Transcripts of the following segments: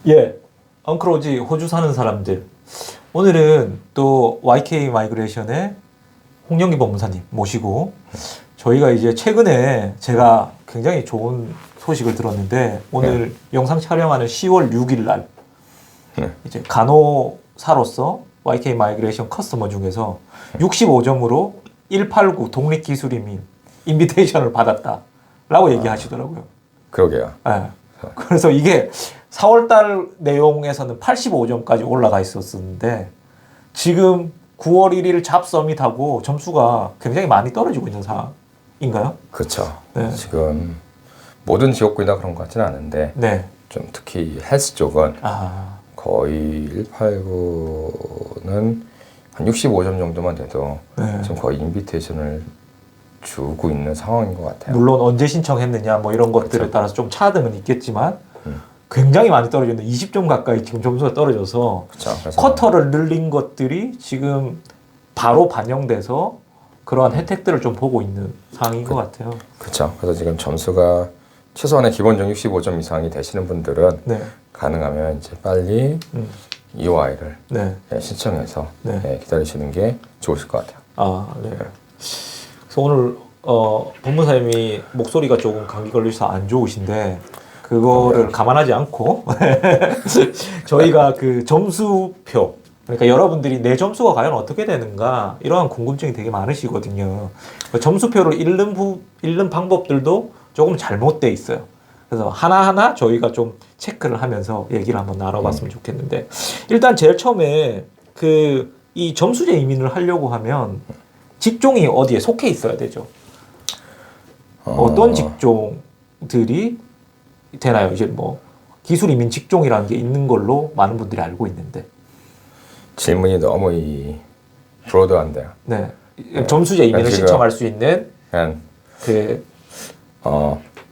예, 엉클오지 호주 사는 사람들. 오늘은 또 YK 마이그레이션의 홍영기 법무사님 모시고 저희가 이제 최근에 제가 굉장히 좋은 소식을 들었는데 오늘 영상 촬영하는 10월 6일 날 이제 간호사로서 YK 마이그레이션 커스터머 중에서 65점으로 189 독립기술이민 인비테이션을 받았다라고 얘기하시더라고요. 그러게요. 네. 그래서 이게 4월달 내용에서는 85점까지 올라가 있었는데 지금 9월 1일 잡서밋하고 점수가 굉장히 많이 떨어지고 있는 상황인가요? 그렇죠. 네. 지금 모든 지역구나 그런 것 같지는 않은데 네. 좀 특히 헬스 쪽은 아, 거의 189는 한 65점 정도만 돼도 네. 지금 거의 인비테이션을 주고 있는 상황인 것 같아요. 물론 언제 신청했느냐 뭐 이런 것들에 그렇죠. 따라서 좀 차등은 있겠지만 굉장히 많이 떨어졌는데 20점 가까이 지금 점수가 떨어져서 그렇죠. 그래서 쿼터를 늘린 것들이 지금 바로 반영돼서 그러한 혜택들을 좀 보고 있는 상황인 것 같아요. 그렇죠. 그래서 지금 점수가 최소한의 기본적 65점 이상이 되시는 분들은 네. 가능하면 이제 빨리 EOI를 네. 신청해서 네. 기다리시는 게 좋으실 것 같아요. 아, 네. 그래서 오늘 법무사님이 목소리가 조금 감기 걸리셔서 안 좋으신데 그거를 감안하지 않고 저희가 그 점수표 그러니까 여러분들이 내 점수가 과연 어떻게 되는가 이러한 궁금증이 되게 많으시거든요. 점수표를 읽는 방법들도 조금 잘못돼 있어요. 그래서 하나하나 저희가 좀 체크를 하면서 얘기를 한번 나눠봤으면 좋겠는데 일단 제일 처음에 이 점수제 이민을 하려고 하면 직종이 어디에 속해 있어야 되죠? 어떤 직종들이 되나요? 이제 뭐 기술 이민 직종이라는 게 있는 걸로 많은 분들이 알고 있는데. 질문이 너무 브로드한데요. 네. 점수제 이민을 신청할 수 있는 그냥 그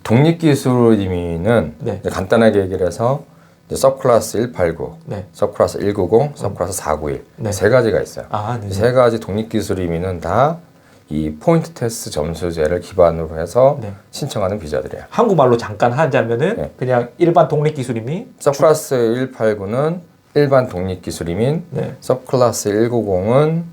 독립기술 이민은 네. 간단하게 얘기를 해서 이제 서클래스 189, 네. 서클래스 190, 서클래스 491 네. 세 가지가 있어요. 아, 네. 이 세 가지 독립기술 이민은 다 이 포인트 테스트 점수제를 기반으로 해서 네. 신청하는 비자들이에요. 한국말로 잠깐 하자면은 네. 그냥 일반 독립기술 이민 서클래스 189는 일반 독립기술 이민, 네. 서클래스 190은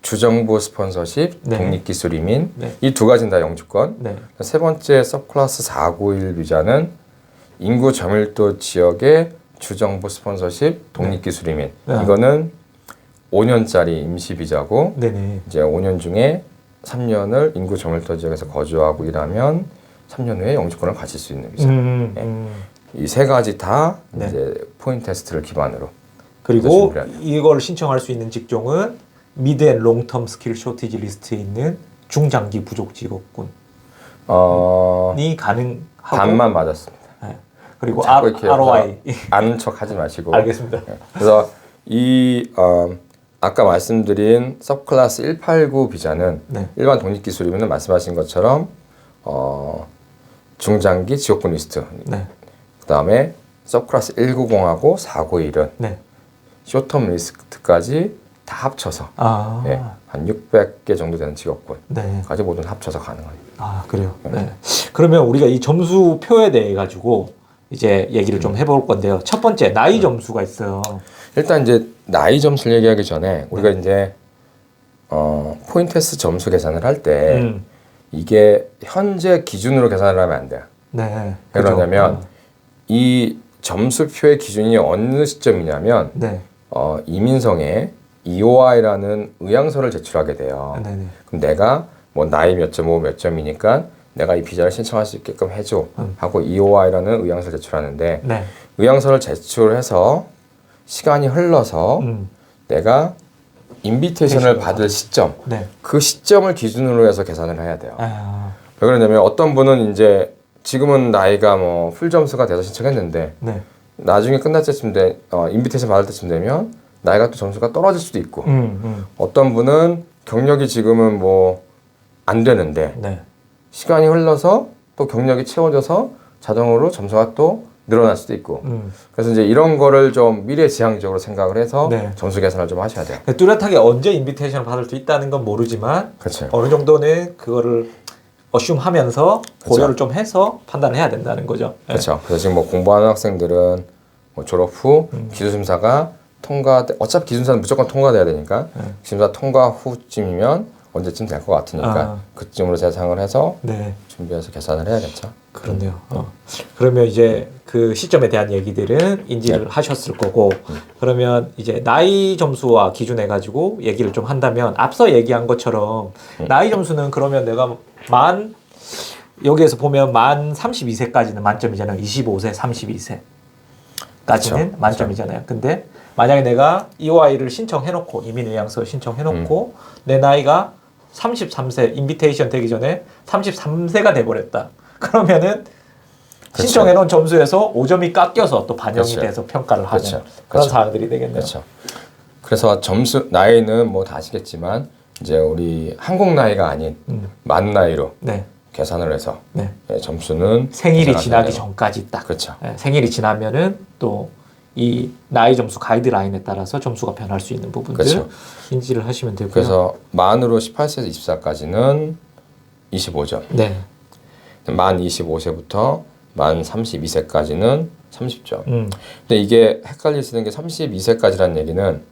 주정부 스폰서십, 네. 독립기술 이민 네. 이 두 가지는 다 영주권. 네. 세 번째 서클래스 491 비자는 인구 저밀도 지역의 주정부 스폰서십, 독립기술 이민. 네. 이거는 5년짜리 임시 비자고 네네. 이제 5년 중에 3년을 인구 저밀도 지역에서 거주하고 일하면 3년 후에 영주권을 가질 수 있는 비자. 이 세 가지 다 네. 이제 포인트 테스트를 기반으로. 그리고 이걸 신청할 수 있는 직종은 미드 앤 롱텀 스킬 쇼티지 리스트에 있는 중장기 부족 직업군이 가능하고 반만 맞았습니다. 네. 그리고 자꾸 이렇게 ROI 아는 척 하지 마시고. 알겠습니다. 그래서 아까 말씀드린 서클래스 189 비자는 네. 일반 독립기술이면 말씀하신 것처럼 중장기 지역군 리스트. 네. 그다음에 서클래스 190하고 491은 네. 쇼텀 리스트까지 다 합쳐서 한 600개 정도 되는 지역군까지 모두 합쳐서 가능합니다. 아, 그래요. 네. 그러면 우리가 이 점수표에 대해 가지고 이제 얘기를 좀 해볼 건데요. 첫 번째 나이 점수가 있어요. 일단 이제 나이 점수를 얘기하기 전에 우리가 이제 포인트 테스트 점수 계산을 할 때 이게 현재 기준으로 계산을 하면 안 돼요. 네. 그러냐면 이 점수표의 기준이 어느 시점이냐면 네. 이민성에 EOI라는 의향서를 제출하게 돼요. 네네. 그럼 내가 뭐 나이 몇 점, 몇 점이니까 내가 이 비자를 신청할 수 있게끔 해줘 하고 EOI라는 의향서를 제출하는데 네. 의향서를 제출해서 시간이 흘러서 내가 인비테이션을 받을 시점, 네. 그 시점을 기준으로 해서 계산을 해야 돼요. 아, 왜 그러냐면 어떤 분은 이제 지금은 나이가 뭐 풀 점수가 돼서 신청했는데 네. 나중에 끝날 때쯤 인비테이션 받을 때쯤 되면 나이가 또 점수가 떨어질 수도 있고 어떤 분은 경력이 지금은 뭐 안 되는데 네. 시간이 흘러서 또 경력이 채워져서 자동으로 점수가 또 늘어날 수도 있고 그래서 이제 이런 거를 좀 미래지향적으로 생각을 해서 네. 점수 계산을 좀 하셔야 돼요. 뚜렷하게 언제 인비테이션을 받을 수 있다는 건 모르지만 그렇죠. 어느 정도는 그거를 어슘하면서 고려를 좀 해서 판단해야 된다는 거죠. 그렇죠. 그래서 지금 뭐 공부하는 학생들은 뭐 졸업 후 기술심사가 어차피 기술심사는 무조건 통과돼야 되니까 기술심사 통과 후쯤이면 언제쯤 될 것 같으니까 그쯤으로 재상을 해서 네. 준비해서 계산을 해야겠죠. 그렇네요. 그러면 이제 그 시점에 대한 얘기들은 인지를 하셨을 거고 그러면 이제 나이 점수와 기준해 가지고 얘기를 좀 한다면 앞서 얘기한 것처럼 나이 점수는 그러면 내가 여기에서 보면 만 32세까지는 만점이잖아요. 25세, 32세까지는 그쵸. 만점이잖아요. 근데 만약에 내가 EOI를 신청해놓고 이민의향서 신청해놓고 내 나이가 33세 인비테이션 되기 전에 33세가 돼버렸다. 그러면은 그쵸. 신청해놓은 점수에서 5점이 깎여서 또 반영이 그쵸. 돼서 평가를 하는 그쵸. 그런 그쵸. 사항들이 되겠네요. 그렇죠. 그래서 나이는 뭐 다 아시겠지만 이제 우리 한국 나이가 아닌 만 나이로 네. 계산을 해서 네. 점수는 생일이 계산하셔야 지나기 돼요. 전까지 딱. 그렇죠. 네, 생일이 지나면은 또 이 나이 점수 가이드라인에 따라서 점수가 변할 수 있는 부분들 그렇죠. 인지를 하시면 되고요. 그래서 만으로 18세에서 24까지는 25점. 네. 만 25세부터 만 32세까지는 30점. 음. 근데 이게 헷갈릴 수 있는 게 32세까지라는 얘기는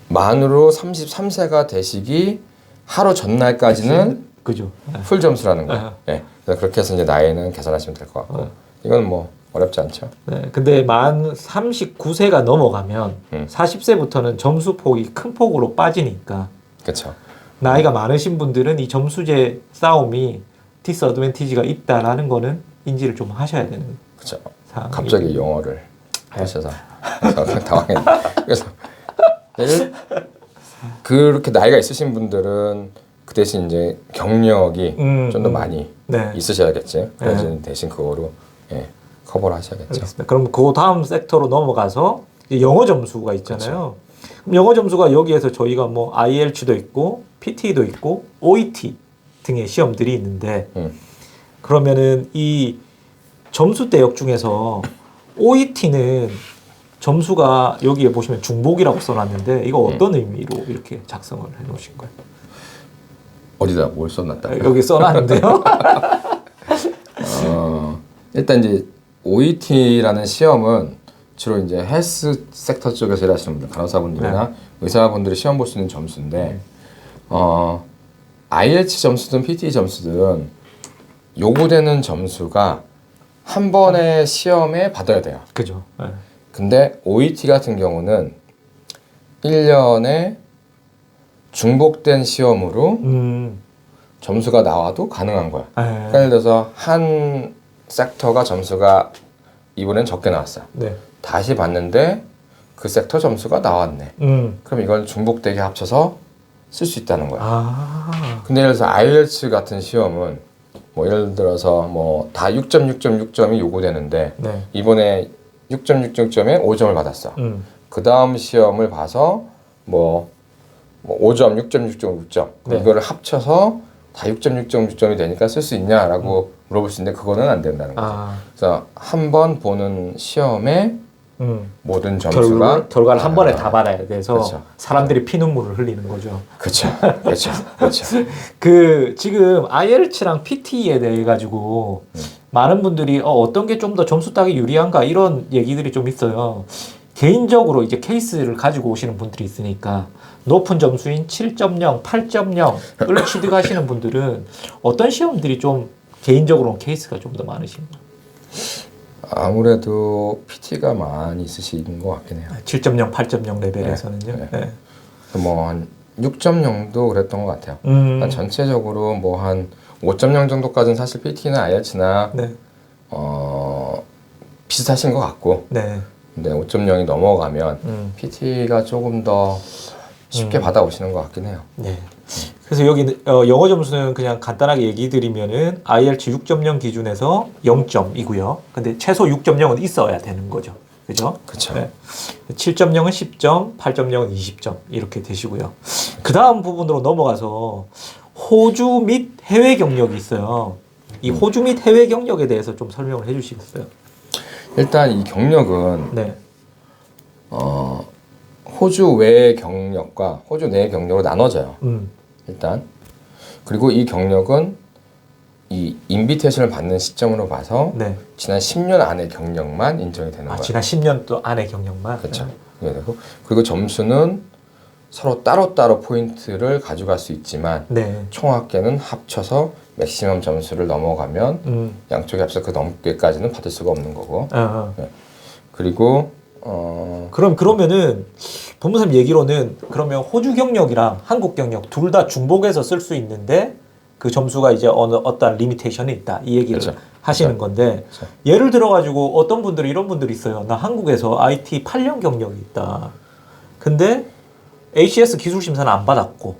만으로 33세가 되시기 하루 전날까지는 그죠. 네. 풀 점수라는 거예요. 네. 그래서 그렇게 해서 이제 나이는 계산하시면 될 것 같고 이건 뭐 어렵지 않죠. 네. 근데 만 39세가 넘어가면 40세부터는 점수 폭이 큰 폭으로 빠지니까 그렇죠. 나이가 많으신 분들은 이 점수제 싸움이 디스어드밴티지가 있다라는 거는 인지를 좀 하셔야 되는 그렇죠. 상황이 갑자기 영어를 하셔서 당황했네. 그래서 그렇게 나이가 있으신 분들은 그 대신 이제 경력이 좀 더 많이 네. 있으셔야겠지. 그래서 대신 그거로 커버를 하셔야겠죠. 알겠습니다. 그럼 그 다음 섹터로 넘어가서 이제 영어 점수가 있잖아요. 그럼 영어 점수가 여기에서 저희가 뭐 IELTS도 있고 PT도 있고 OET 등의 시험들이 있는데 그러면은 이 점수 대역 중에서 OET는 점수가 여기에 보시면 중복이라고 써놨는데 이거 어떤 의미로 이렇게 작성을 해놓으신 거예요? 어디다 뭘 써놨다? 여기 써놨는데요. 일단 이제 OET라는 시험은 주로 이제 헬스 섹터 쪽에서 일하시는 분들, 간호사분들이나 의사분들이 시험 볼 수 있는 점수인데, IELTS 점수든 PT 점수든 요구되는 점수가 한 번의 시험에 받아야 돼요. 그죠. 네. 근데 OET 같은 경우는 1년에 중복된 시험으로 점수가 나와도 가능한 거야. 그러니까 예를 들어서 한 섹터가 점수가 이번엔 적게 나왔어요. 네. 다시 봤는데 그 섹터 점수가 나왔네. 그럼 이걸 중복되게 합쳐서 쓸 수 있다는 거야. 근데 예를 들어서 IELTS 같은 시험은 뭐 예를 들어서 뭐 다 6.6.6점이 요구되는데 네. 이번에 6.6점에 5점을 받았어. 그 다음 시험을 봐서 뭐 5점, 6.6.6점 네. 이거를 합쳐서 다 6.6.6점이 되니까 쓸 수 있냐라고 물어볼 수 있는데 그거는 안 된다는 거죠. 그래서 한 번 보는 시험에 모든 점수가 결과를 한 번에 다 받아야 돼서 그렇죠. 사람들이 피눈물을 흘리는 거죠. 그렇죠, 그렇죠, 그렇죠. 그 지금 IELTS랑 PT에 대해 가지고 많은 분들이 어떤 게 좀 더 점수 따기 유리한가 이런 얘기들이 좀 있어요. 개인적으로 이제 케이스를 가지고 오시는 분들이 있으니까 높은 점수인 7.0, 8.0을 취득하시는 분들은 어떤 시험들이 좀 개인적으로 케이스가 좀 더 많으신가요? 아무래도 PT가 많이 있으신 것 같긴 해요. 7.0, 8.0 레벨에서는요. 네. 뭐 한 6.0도 그랬던 것 같아요. 한 전체적으로 뭐 한 5.0 정도까지는 사실 PT나 IELTS나 네. 비슷하신 것 같고 네. 근데 5.0이 넘어가면 PT가 조금 더 쉽게 받아오시는 것 같긴 해요. 네. 그래서 여기 영어 점수는 그냥 간단하게 얘기 드리면은 IELTS 6.0 기준에서 0점이고요. 근데 최소 6.0은 있어야 되는 거죠. 그죠? 그렇죠. 네. 7.0은 10점, 8.0은 20점 이렇게 되시고요. 그 다음 부분으로 넘어가서 호주 및 해외 경력이 있어요. 이 호주 및 해외 경력에 대해서 좀 설명을 해주시겠어요? 일단 이 경력은 네. 호주 외 경력과 호주 내 경력으로 나눠져요. 일단 그리고 이 경력은 이 인비테이션을 받는 시점으로 봐서 네. 지난 10년 안의 경력만 인정이 되는 거예요. 지난 10년 또 안의 경력만. 그렇죠. 그리고 점수는 서로 따로따로 포인트를 가져갈 수 있지만 네. 총합계는 합쳐서 맥시멈 점수를 넘어가면 양쪽이 합쳐서 그 넘게까지는 받을 수가 없는 거고. 네. 그리고 그러면은 법무사님 얘기로는 그러면 호주 경력이랑 한국 경력 둘 다 중복해서 쓸 수 있는데 그 점수가 이제 어떤 리미테이션이 있다 이 얘기를 그렇죠. 하시는 그렇죠. 건데 그렇죠. 예를 들어 가지고 어떤 분들이 이런 분들이 있어요. 나 한국에서 IT 8년 경력이 있다. 근데 ACS 기술 심사는 안 받았고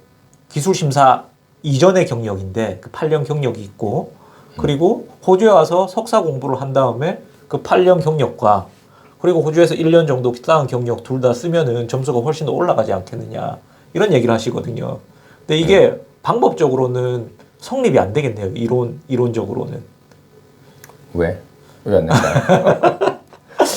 기술 심사 이전의 경력인데 그 8년 경력이 있고 그리고 호주에 와서 석사 공부를 한 다음에 그 8년 경력과 그리고 호주에서 1년 정도 쌓은 경력 둘 다 쓰면은 점수가 훨씬 더 올라가지 않겠느냐 이런 얘기를 하시거든요. 근데 이게 방법적으로는 성립이 안 되겠네요. 이론적으로는. 왜? 왜 안 될까요?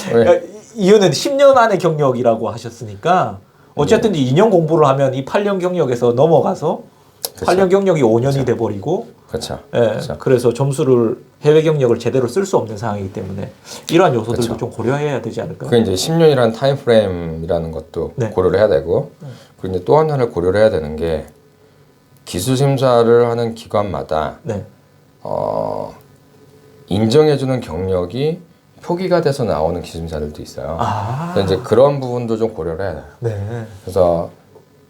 그러니까 이유는 10년 안의 경력이라고 하셨으니까 어쨌든 2년 공부를 하면 이 8년 경력에서 넘어가서 그쵸. 8년 경력이 5년이 그쵸. 돼버리고 그렇죠. 예, 그렇죠. 그래서 점수를 해외 경력을 제대로 쓸 수 없는 상황이기 때문에 이러한 요소들도 그쵸. 좀 고려해야 되지 않을까요? 그게 이제 10년이라는 타임 프레임이라는 것도 네. 고려를 해야 되고 그리고 이제 또 하나를 고려를 해야 되는 게 기술 심사를 하는 기관마다 네. 인정해주는 경력이 표기가 돼서 나오는 기술 심사들도 있어요. 그래서 이제 그런 부분도 좀 고려를 해야 돼요. 네. 그래서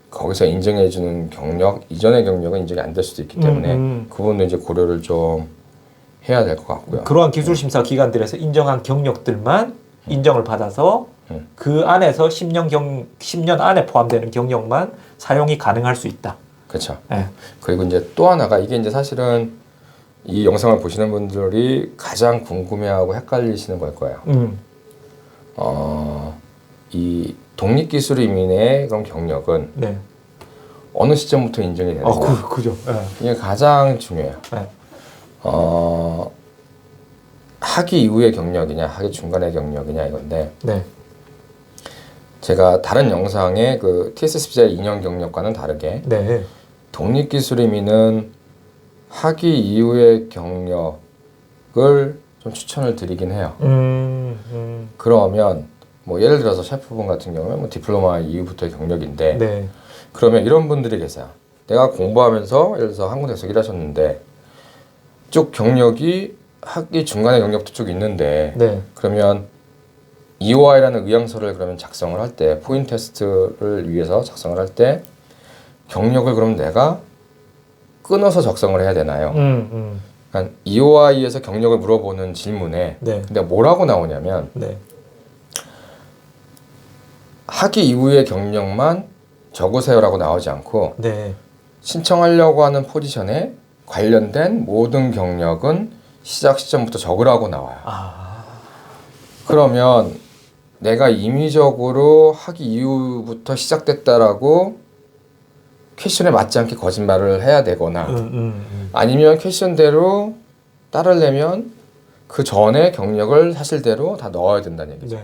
거기서 인정해주는 경력 이전의 경력은 인정이 안 될 수도 있기 때문에 그 부분도 이제 고려를 좀 해야 될 것 같고요. 그러한 기술 심사 기관들에서 인정한 경력들만 인정을 받아서 그 안에서 10년 안에 포함되는 경력만 사용이 가능할 수 있다. 그렇죠. 네. 그리고 그리고 이제 또 하나가 이게 이제 사실은 이 영상을 보시는 분들이 가장 궁금해하고 헷갈리시는 걸 거예요. 이 독립기술인의 그런 경력은 네. 어느 시점부터 인정이 되느냐. 그죠. 네. 이게 가장 중요해요. 네. 학위 이후의 경력이냐, 학위 중간의 경력이냐 이건데 네. 제가 다른 영상에 그 TSSP자 2년 경력과는 다르게 네. 독립기술인은 학위 이후의 경력을 좀 추천을 드리긴 해요. 그러면 뭐 예를 들어서 셰프분 같은 경우는 뭐 디플로마 이후부터의 경력인데 네. 그러면 이런 분들이 계세요. 내가 공부하면서 예를 들어서 한 군데서 일하셨는데 쭉 경력이 학기 중간에 경력도 쭉 있는데 네. 그러면 EOI라는 의향서를 그러면 작성을 할 때 포인트 테스트를 위해서 작성을 할 때 경력을 그럼 내가 끊어서 작성을 해야 되나요? 그러니까 EOI에서 경력을 물어보는 질문에 네. 근데 뭐라고 나오냐면 네. 학기 이후의 경력만 적으세요라고 나오지 않고 네. 신청하려고 하는 포지션에 관련된 모든 경력은 시작 시점부터 적으라고 나와요. 그러면 내가 임의적으로 학기 이후부터 시작됐다라고 퀘션에 맞지 않게 거짓말을 해야 되거나 아니면 퀘션대로 따르려면 그 전에 경력을 사실대로 다 넣어야 된다는 얘기죠. 네.